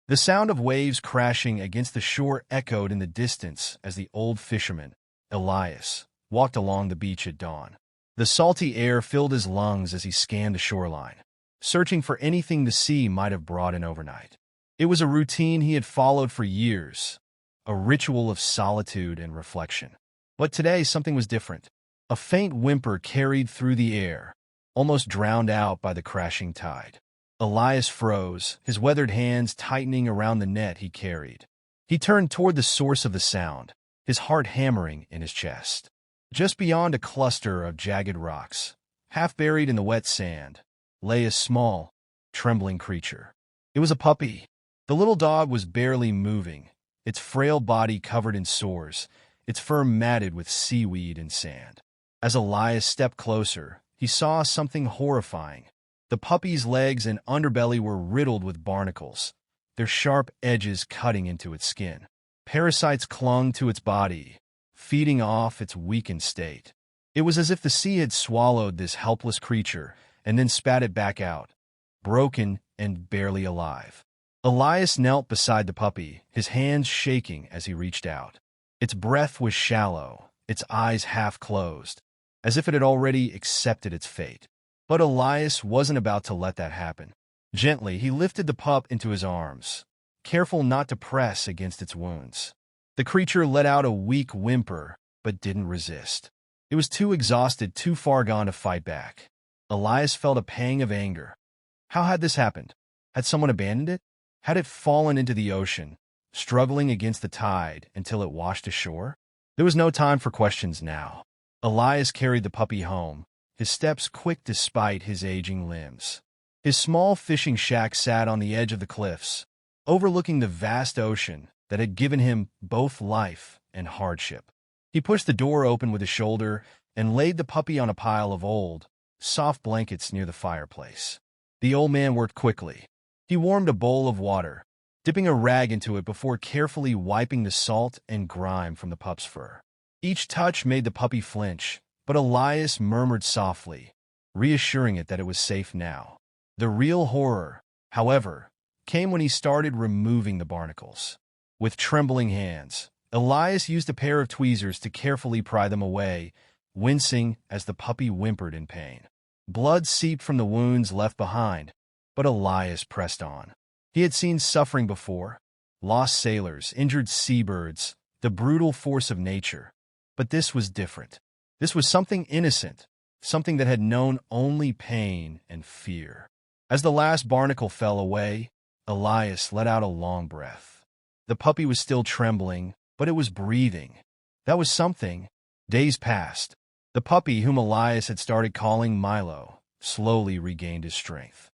The sound of waves crashing against the shore echoed in the distance as the old fisherman, Elias, walked along the beach at dawn. The salty air filled his lungs as he scanned the shoreline, searching for anything the sea might have brought in overnight. It was a routine he had followed for years, a ritual of solitude and reflection. But today something was different. A faint whimper carried through the air, almost drowned out by the crashing tide. Elias froze, his weathered hands tightening around the net he carried. He turned toward the source of the sound, his heart hammering in his chest. Just beyond a cluster of jagged rocks, half buried in the wet sand, lay a small, trembling creature. It was a puppy. The little dog was barely moving, its frail body covered in sores, its fur matted with seaweed and sand. As Elias stepped closer, he saw something horrifying. The puppy's legs and underbelly were riddled with barnacles, their sharp edges cutting into its skin. Parasites clung to its body, feeding off its weakened state. It was as if the sea had swallowed this helpless creature and then spat it back out, broken and barely alive. Elias knelt beside the puppy, his hands shaking as he reached out. Its breath was shallow, its eyes half closed, as if it had already accepted its fate. But Elias wasn't about to let that happen. Gently, he lifted the pup into his arms, careful not to press against its wounds. The creature let out a weak whimper, but didn't resist. It was too exhausted, too far gone to fight back. Elias felt a pang of anger. How had this happened? Had someone abandoned it? Had it fallen into the ocean, struggling against the tide until it washed ashore? There was no time for questions now. Elias carried the puppy home, his steps quick despite his aging limbs. His small fishing shack sat on the edge of the cliffs, overlooking the vast ocean that had given him both life and hardship. He pushed the door open with his shoulder and laid the puppy on a pile of old, soft blankets near the fireplace. The old man worked quickly. He warmed a bowl of water, dipping a rag into it before carefully wiping the salt and grime from the pup's fur. Each touch made the puppy flinch, but Elias murmured softly, reassuring it that it was safe now. The real horror, however, came when he started removing the barnacles. With trembling hands, Elias used a pair of tweezers to carefully pry them away, wincing as the puppy whimpered in pain. Blood seeped from the wounds left behind, but Elias pressed on. He had seen suffering before, lost sailors, injured seabirds, the brutal force of nature. But this was different. This was something innocent, something that had known only pain and fear. As the last barnacle fell away, Elias let out a long breath. The puppy was still trembling, but it was breathing. That was something. Days passed. The puppy, whom Elias had started calling Milo, slowly regained his strength.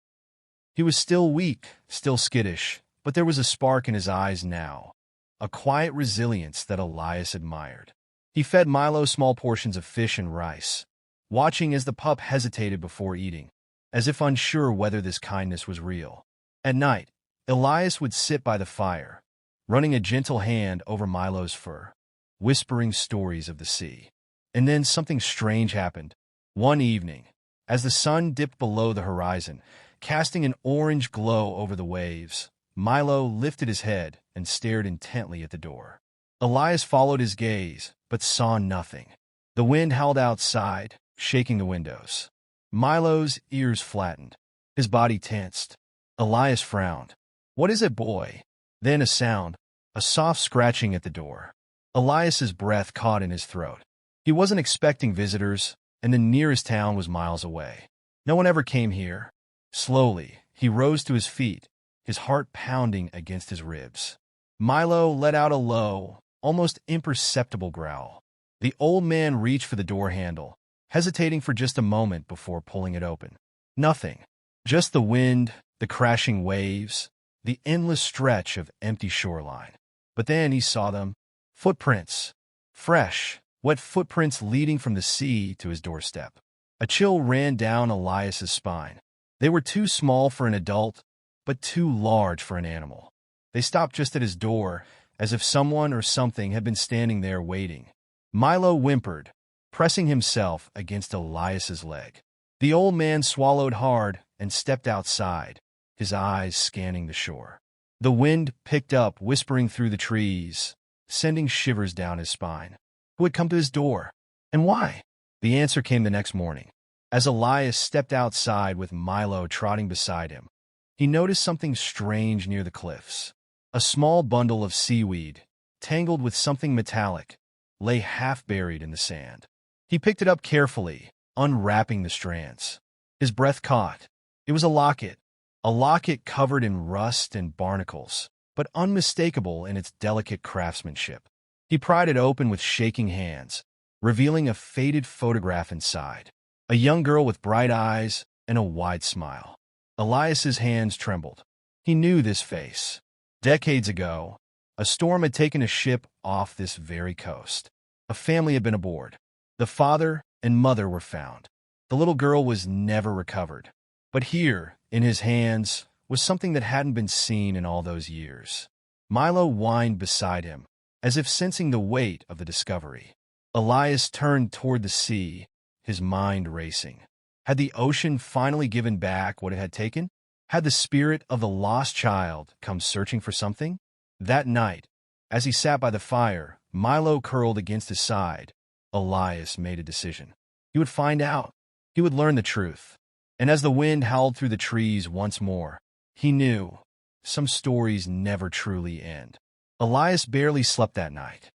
He was still weak, still skittish, but there was a spark in his eyes now, a quiet resilience that Elias admired. He fed Milo small portions of fish and rice, watching as the pup hesitated before eating, as if unsure whether this kindness was real. At night, Elias would sit by the fire, running a gentle hand over Milo's fur, whispering stories of the sea. And then something strange happened. One evening, as the sun dipped below the horizon, casting an orange glow over the waves, Milo lifted his head and stared intently at the door. Elias followed his gaze, but saw nothing. The wind howled outside, shaking the windows. Milo's ears flattened, his body tensed. Elias frowned. "What is it, boy?" Then a sound, a soft scratching at the door. Elias's breath caught in his throat. He wasn't expecting visitors, and the nearest town was miles away. No one ever came here. Slowly, he rose to his feet, his heart pounding against his ribs. Milo let out a low, almost imperceptible growl. The old man reached for the door handle, hesitating for just a moment before pulling it open. Nothing. Just the wind, the crashing waves, the endless stretch of empty shoreline. But then he saw them. Footprints. Fresh, wet footprints leading from the sea to his doorstep. A chill ran down Elias's spine. They were too small for an adult, but too large for an animal. They stopped just at his door, as if someone or something had been standing there waiting. Milo whimpered, pressing himself against Elias's leg. The old man swallowed hard and stepped outside, his eyes scanning the shore. The wind picked up, whispering through the trees, sending shivers down his spine. Who had come to his door? And why? The answer came the next morning. As Elias stepped outside with Milo trotting beside him, he noticed something strange near the cliffs. A small bundle of seaweed, tangled with something metallic, lay half buried in the sand. He picked it up carefully, unwrapping the strands. His breath caught. It was a locket covered in rust and barnacles, but unmistakable in its delicate craftsmanship. He pried it open with shaking hands, revealing a faded photograph inside. A young girl with bright eyes and a wide smile. Elias's hands trembled. He knew this face. Decades ago, a storm had taken a ship off this very coast. A family had been aboard. The father and mother were found. The little girl was never recovered. But here, in his hands, was something that hadn't been seen in all those years. Milo whined beside him, as if sensing the weight of the discovery. Elias turned toward the sea, his mind racing. Had the ocean finally given back what it had taken? Had the spirit of the lost child come searching for something? That night, as he sat by the fire, Milo curled against his side, Elias made a decision. He would find out. He would learn the truth. And as the wind howled through the trees once more, he knew some stories never truly end. Elias barely slept that night.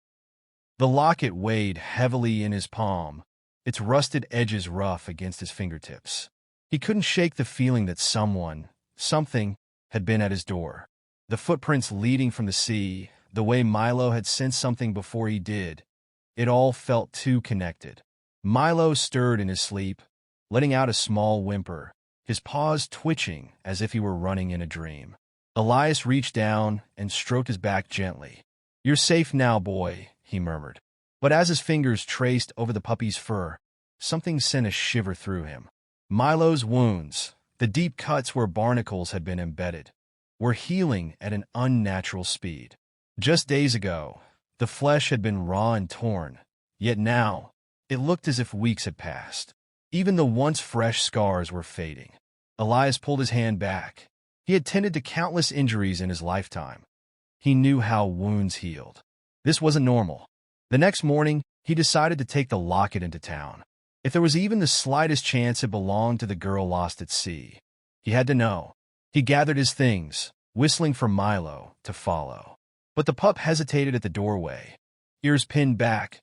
The locket weighed heavily in his palm, its rusted edges rough against his fingertips. He couldn't shake the feeling that something, had been at his door. The footprints leading from the sea, the way Milo had sensed something before he did, it all felt too connected. Milo stirred in his sleep, letting out a small whimper, his paws twitching as if he were running in a dream. Elias reached down and stroked his back gently. "You're safe now, boy," he murmured. But as his fingers traced over the puppy's fur, something sent a shiver through him. Milo's wounds, the deep cuts where barnacles had been embedded, were healing at an unnatural speed. Just days ago, the flesh had been raw and torn, yet now, it looked as if weeks had passed. Even the once fresh scars were fading. Elias pulled his hand back. He had tended to countless injuries in his lifetime. He knew how wounds healed. This wasn't normal. The next morning, he decided to take the locket into town. If there was even the slightest chance it belonged to the girl lost at sea, he had to know. He gathered his things, whistling for Milo to follow. But the pup hesitated at the doorway, ears pinned back,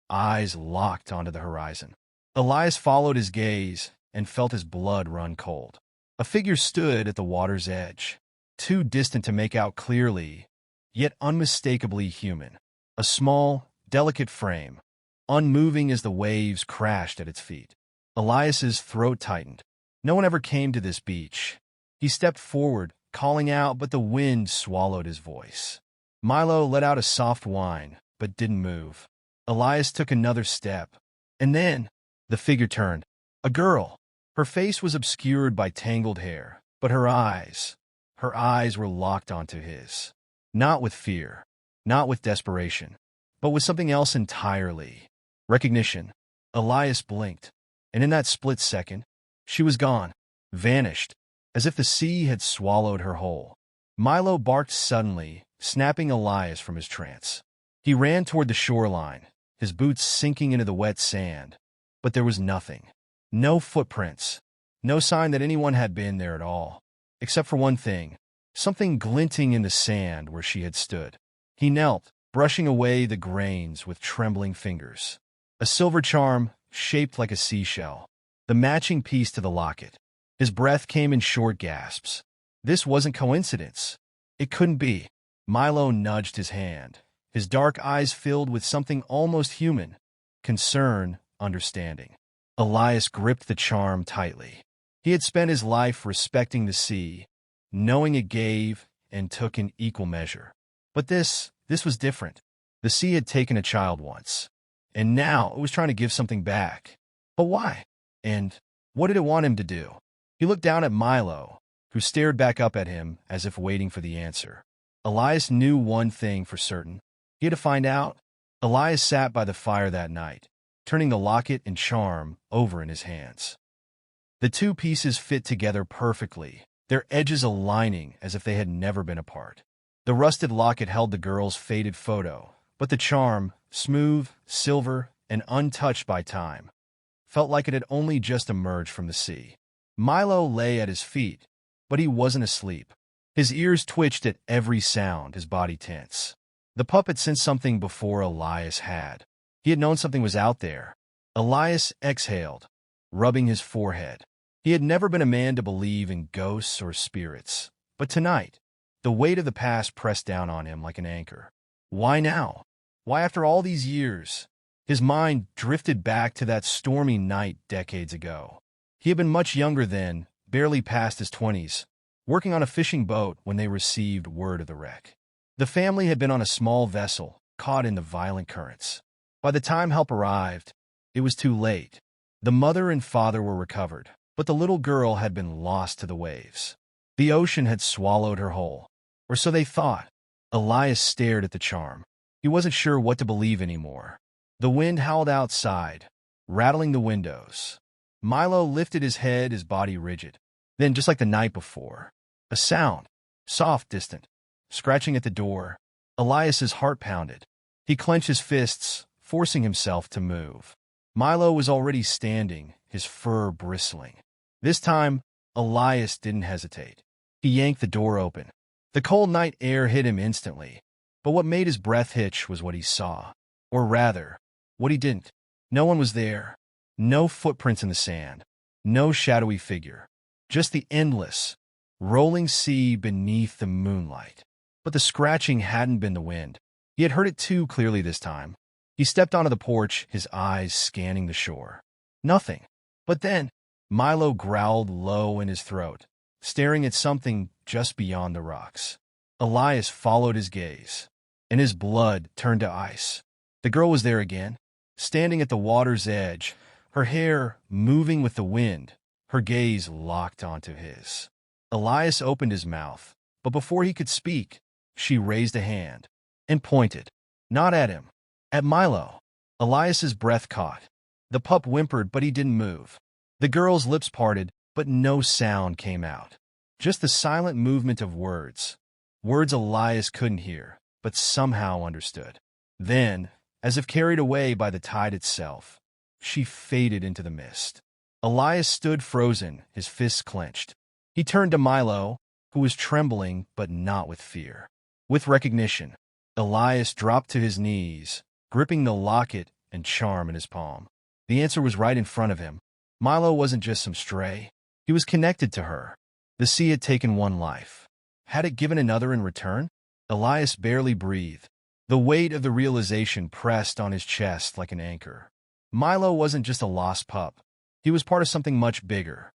eyes locked onto the horizon. Elias followed his gaze and felt his blood run cold. A figure stood at the water's edge, too distant to make out clearly, yet unmistakably human. A small, delicate frame, unmoving as the waves crashed at its feet. Elias's throat tightened. No one ever came to this beach. He stepped forward, calling out, but the wind swallowed his voice. Milo let out a soft whine, but didn't move. Elias took another step, and then the figure turned. A girl. Her face was obscured by tangled hair, but her eyes were locked onto his. Not with fear, not with desperation, but with something else entirely. Recognition. Elias blinked, and in that split second, she was gone, vanished, as if the sea had swallowed her whole. Milo barked suddenly, snapping Elias from his trance. He ran toward the shoreline, his boots sinking into the wet sand, but there was nothing. No footprints, no sign that anyone had been there at all, except for one thing, something glinting in the sand where she had stood. He knelt, brushing away the grains with trembling fingers. A silver charm, shaped like a seashell, the matching piece to the locket. His breath came in short gasps. This wasn't coincidence. It couldn't be. Milo nudged his hand, his dark eyes filled with something almost human, concern, understanding. Elias gripped the charm tightly. He had spent his life respecting the sea, knowing it gave and took in equal measure. But this was different. The sea had taken a child once, and now it was trying to give something back. But why? And what did it want him to do? He looked down at Milo, who stared back up at him as if waiting for the answer. Elias knew one thing for certain. He had to find out. Elias sat by the fire that night, turning the locket and charm over in his hands. The two pieces fit together perfectly, their edges aligning as if they had never been apart. The rusted locket held the girl's faded photo, but the charm, smooth, silver, and untouched by time, felt like it had only just emerged from the sea. Milo lay at his feet, but he wasn't asleep. His ears twitched at every sound, his body tense. The pup had sensed something before Elias had. He had known something was out there. Elias exhaled, rubbing his forehead. He had never been a man to believe in ghosts or spirits. But tonight, the weight of the past pressed down on him like an anchor. Why now? Why after all these years? His mind drifted back to that stormy night decades ago. He had been much younger then, barely past his 20s, working on a fishing boat when they received word of the wreck. The family had been on a small vessel, caught in the violent currents. By the time help arrived, it was too late. The mother and father were recovered, but the little girl had been lost to the waves. The ocean had swallowed her whole, or so they thought. Elias stared at the charm. He wasn't sure what to believe anymore. The wind howled outside, rattling the windows. Milo lifted his head, his body rigid. Then, just like the night before, a sound, soft, distant, scratching at the door. Elias's heart pounded. He clenched his fists, forcing himself to move. Milo was already standing, his fur bristling. This time, Elias didn't hesitate. He yanked the door open. The cold night air hit him instantly, but what made his breath hitch was what he saw. Or rather, what he didn't. No one was there. No footprints in the sand. No shadowy figure. Just the endless, rolling sea beneath the moonlight. But the scratching hadn't been the wind. He had heard it too clearly this time. He stepped onto the porch, his eyes scanning the shore. Nothing. But then, Milo growled low in his throat, staring at something just beyond the rocks. Elias followed his gaze, and his blood turned to ice. The girl was there again, standing at the water's edge, her hair moving with the wind, her gaze locked onto his. Elias opened his mouth, but before he could speak, she raised a hand and pointed, not at him, at Milo. Elias's breath caught. The pup whimpered, but he didn't move. The girl's lips parted, but no sound came out. Just the silent movement of words. Words Elias couldn't hear, but somehow understood. Then, as if carried away by the tide itself, she faded into the mist. Elias stood frozen, his fists clenched. He turned to Milo, who was trembling, but not with fear. With recognition, Elias dropped to his knees, gripping the locket and charm in his palm. The answer was right in front of him. Milo wasn't just some stray. He was connected to her. The sea had taken one life. Had it given another in return? Elias barely breathed. The weight of the realization pressed on his chest like an anchor. Milo wasn't just a lost pup. He was part of something much bigger.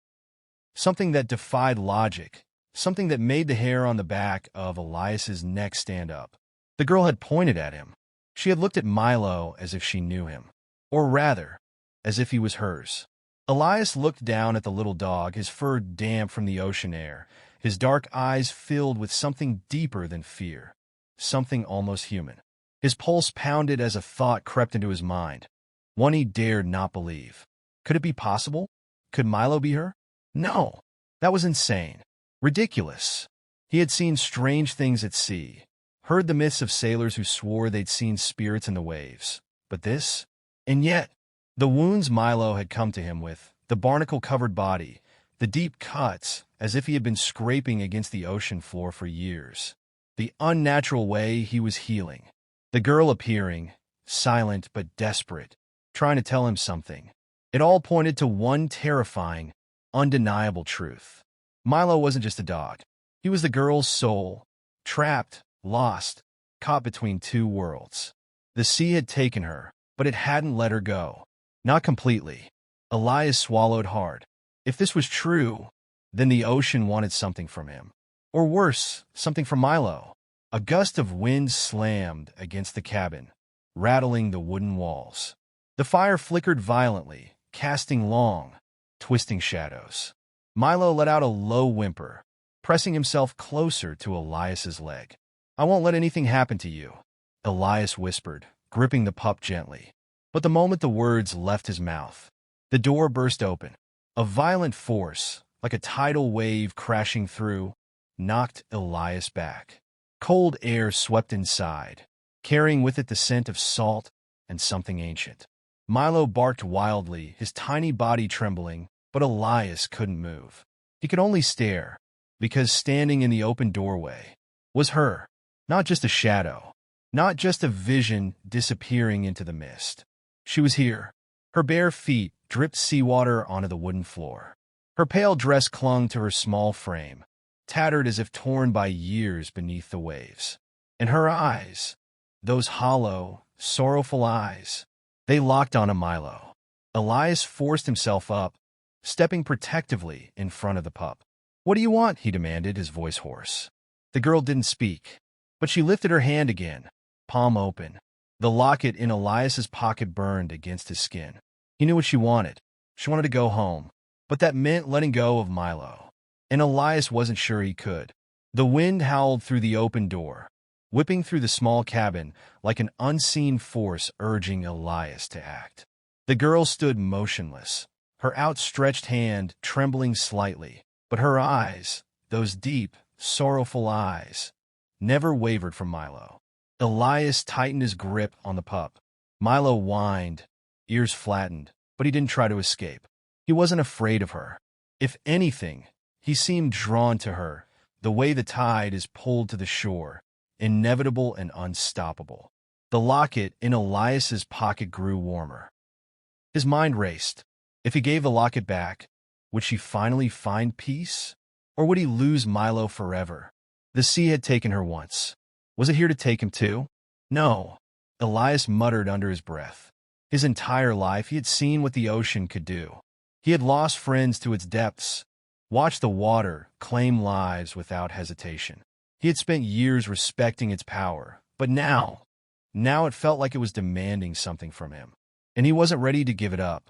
Something that defied logic. Something that made the hair on the back of Elias's neck stand up. The girl had pointed at him. She had looked at Milo as if she knew him. Or rather, as if he was hers. Elias looked down at the little dog, his fur damp from the ocean air, his dark eyes filled with something deeper than fear. Something almost human. His pulse pounded as a thought crept into his mind. One he dared not believe. Could it be possible? Could Milo be her? No. That was insane. Ridiculous. He had seen strange things at sea, heard the myths of sailors who swore they'd seen spirits in the waves. But this? And yet, the wounds Milo had come to him with, the barnacle-covered body, the deep cuts, as if he had been scraping against the ocean floor for years. The unnatural way he was healing. The girl appearing, silent but desperate, trying to tell him something. It all pointed to one terrifying, undeniable truth. Milo wasn't just a dog. He was the girl's soul, trapped, lost, caught between two worlds. The sea had taken her, but it hadn't let her go. Not completely. Elias swallowed hard. If this was true, then the ocean wanted something from him. Or worse, something from Milo. A gust of wind slammed against the cabin, rattling the wooden walls. The fire flickered violently, casting long, twisting shadows. Milo let out a low whimper, pressing himself closer to Elias's leg. "I won't let anything happen to you," Elias whispered, gripping the pup gently. But the moment the words left his mouth, the door burst open. A violent force, like a tidal wave crashing through, knocked Elias back. Cold air swept inside, carrying with it the scent of salt and something ancient. Milo barked wildly, his tiny body trembling, but Elias couldn't move. He could only stare, because standing in the open doorway was her, not just a shadow, not just a vision disappearing into the mist. She was here. Her bare feet dripped seawater onto the wooden floor. Her pale dress clung to her small frame, tattered as if torn by years beneath the waves. And her eyes, those hollow, sorrowful eyes, they locked onto Milo. Elias forced himself up, stepping protectively in front of the pup. "What do you want?" he demanded, his voice hoarse. The girl didn't speak, but she lifted her hand again, palm open. The locket in Elias's pocket burned against his skin. He knew what she wanted. She wanted to go home, but that meant letting go of Milo. And Elias wasn't sure he could. The wind howled through the open door, whipping through the small cabin like an unseen force urging Elias to act. The girl stood motionless, her outstretched hand trembling slightly, but her eyes, those deep, sorrowful eyes, never wavered from Milo. Elias tightened his grip on the pup. Milo whined, ears flattened, but he didn't try to escape. He wasn't afraid of her. If anything, he seemed drawn to her, the way the tide is pulled to the shore, inevitable and unstoppable. The locket in Elias's pocket grew warmer. His mind raced. If he gave the locket back, would she finally find peace? Or would he lose Milo forever? The sea had taken her once. Was it here to take him too? No, Elias muttered under his breath. His entire life he had seen what the ocean could do. He had lost friends to its depths, watched the water claim lives without hesitation. He had spent years respecting its power, but now it felt like it was demanding something from him, and he wasn't ready to give it up.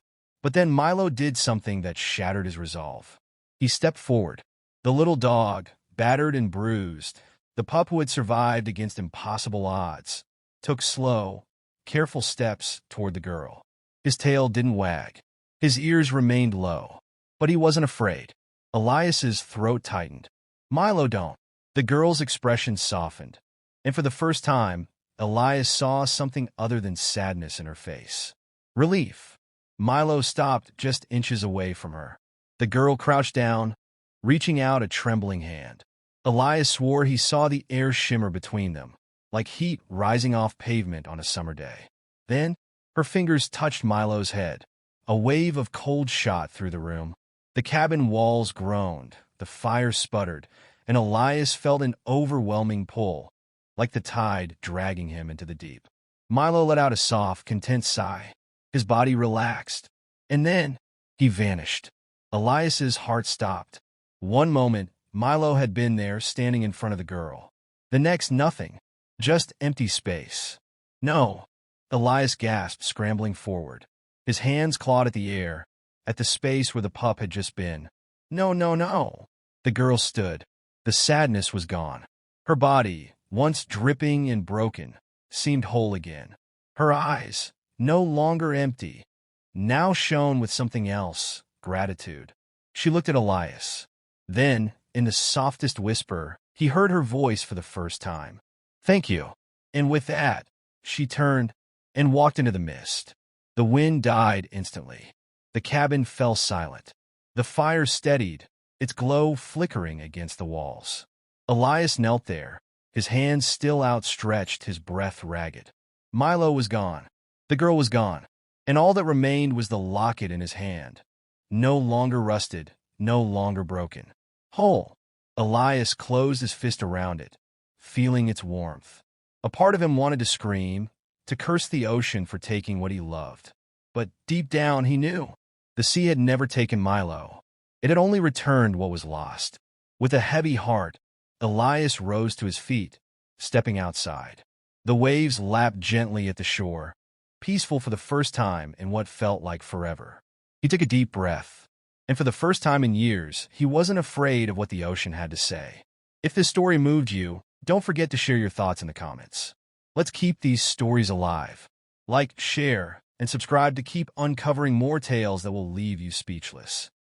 But then Milo did something that shattered his resolve. He stepped forward. The little dog, battered and bruised, the pup who had survived against impossible odds, took slow, careful steps toward the girl. His tail didn't wag. His ears remained low. But he wasn't afraid. Elias's throat tightened. "Milo, don't." The girl's expression softened. And for the first time, Elias saw something other than sadness in her face. Relief. Milo stopped just inches away from her. The girl crouched down, reaching out a trembling hand. Elias swore he saw the air shimmer between them, like heat rising off pavement on a summer day. Then, her fingers touched Milo's head. A wave of cold shot through the room. The cabin walls groaned, the fire sputtered, and Elias felt an overwhelming pull, like the tide dragging him into the deep. Milo let out a soft, content sigh. His body relaxed. And then, he vanished. Elias's heart stopped. One moment, Milo had been there, standing in front of the girl. The next, nothing. Just empty space. "No!" Elias gasped, scrambling forward. His hands clawed at the air, at the space where the pup had just been. "No, no, no!" The girl stood. The sadness was gone. Her body, once dripping and broken, seemed whole again. Her eyes, no longer empty, now shone with something else, gratitude. She looked at Elias. Then, in the softest whisper, he heard her voice for the first time. "Thank you." And with that, she turned and walked into the mist. The wind died instantly. The cabin fell silent. The fire steadied, its glow flickering against the walls. Elias knelt there, his hands still outstretched, his breath ragged. Milo was gone. The girl was gone. And all that remained was the locket in his hand. No longer rusted, no longer broken. Whole. Elias closed his fist around it, feeling its warmth. A part of him wanted to scream, to curse the ocean for taking what he loved. But deep down he knew. The sea had never taken Milo. It had only returned what was lost. With a heavy heart, Elias rose to his feet, stepping outside. The waves lapped gently at the shore, peaceful for the first time in what felt like forever. He took a deep breath, and for the first time in years, he wasn't afraid of what the ocean had to say. If this story moved you, don't forget to share your thoughts in the comments. Let's keep these stories alive. Like, share, and subscribe to keep uncovering more tales that will leave you speechless.